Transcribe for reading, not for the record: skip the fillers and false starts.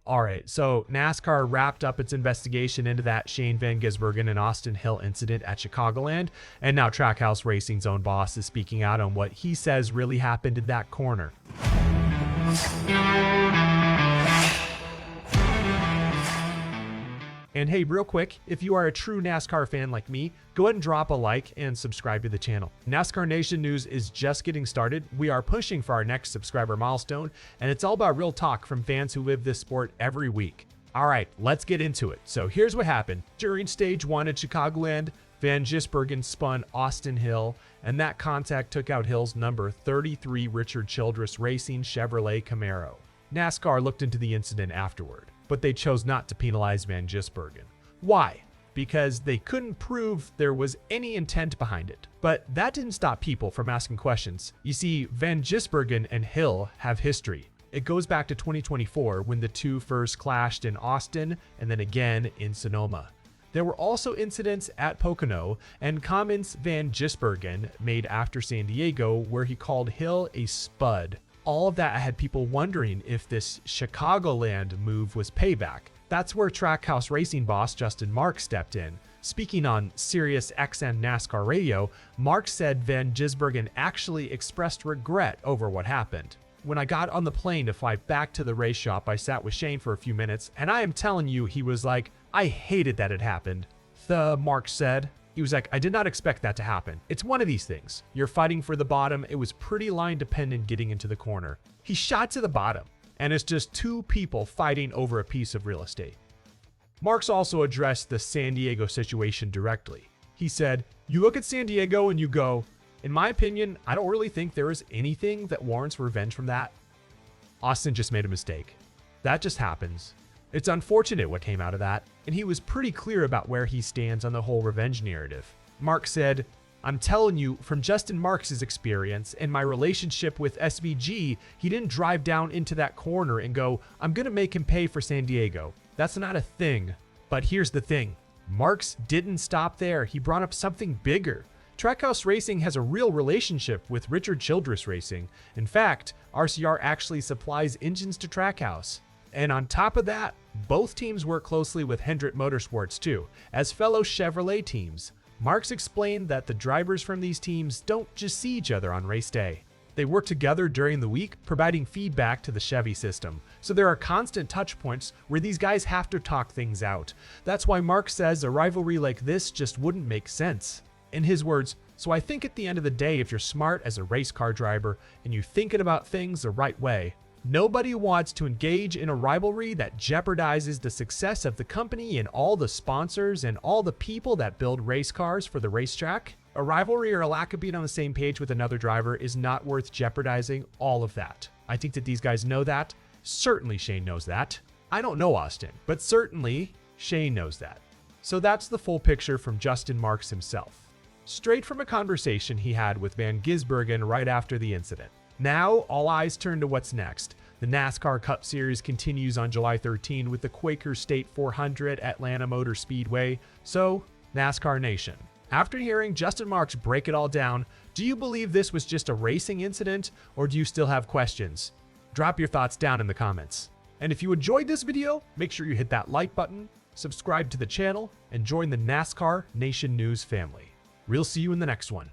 Alright, so NASCAR wrapped up its investigation into that Shane van Gisbergen and Austin Hill incident at Chicagoland, and now Trackhouse Racing's own boss is speaking out on what he says really happened in that corner. And hey, real quick, if you are a true NASCAR fan like me, go ahead and drop a like and subscribe to the channel. NASCAR Nation News is just getting started. We are pushing for our next subscriber milestone, and it's all about real talk from fans who live this sport every week. All right, let's get into it. So here's what happened. During stage 1 at Chicagoland, Van Gisbergen spun Austin Hill, and that contact took out Hill's number 33 Richard Childress Racing Chevrolet Camaro. NASCAR looked into the incident afterward, but they chose not to penalize Van Gisbergen. Why? Because they couldn't prove there was any intent behind it. But that didn't stop people from asking questions. You see, Van Gisbergen and Hill have history. It goes back to 2024 when the two first clashed in Austin and then again in Sonoma. There were also incidents at Pocono and comments Van Gisbergen made after San Diego where he called Hill a spud. All of that had people wondering if this Chicagoland move was payback. That's where Trackhouse Racing boss Justin Marks stepped in. Speaking on Sirius XM NASCAR radio, Marks said Van Gisbergen actually expressed regret over what happened. When I got on the plane to fly back to the race shop, I sat with Shane for a few minutes, and I am telling you, he was like, I hated that it happened. Marks said. He was like, I did not expect that to happen. It's one of these things. You're fighting for the bottom. It was pretty line dependent getting into the corner. He shot to the bottom, and it's just two people fighting over a piece of real estate. Marks also addressed the San Diego situation directly. He said, you look at San Diego and you go, in my opinion, I don't really think there is anything that warrants revenge from that. Austin just made a mistake. That just happens. It's unfortunate what came out of that, and he was pretty clear about where he stands on the whole revenge narrative. Mark said, I'm telling you, from Justin Marks' experience and my relationship with SVG, he didn't drive down into that corner and go, I'm gonna make him pay for San Diego. That's not a thing. But here's the thing. Marks didn't stop there. He brought up something bigger. Trackhouse Racing has a real relationship with Richard Childress Racing. In fact, RCR actually supplies engines to Trackhouse. And on top of that, both teams work closely with Hendrick Motorsports too, as fellow Chevrolet teams. Marks explained that the drivers from these teams don't just see each other on race day. They work together during the week, providing feedback to the Chevy system. So there are constant touch points where these guys have to talk things out. That's why Marks says a rivalry like this just wouldn't make sense. In his words, so I think at the end of the day, if you're smart as a race car driver and you're thinking about things the right way, nobody wants to engage in a rivalry that jeopardizes the success of the company and all the sponsors and all the people that build race cars for the racetrack. A rivalry or a lack of being on the same page with another driver is not worth jeopardizing all of that. I think that these guys know that. Certainly Shane knows that. I don't know Austin, but certainly Shane knows that. So that's the full picture from Justin Marks himself. Straight from a conversation he had with Van Gisbergen right after the incident. Now, all eyes turn to what's next. The NASCAR Cup Series continues on July 13 with the Quaker State 400 at Atlanta Motor Speedway. So, NASCAR Nation. After hearing Justin Marks break it all down, do you believe this was just a racing incident, or do you still have questions? Drop your thoughts down in the comments. And if you enjoyed this video, make sure you hit that like button, subscribe to the channel, and join the NASCAR Nation News family. We'll see you in the next one.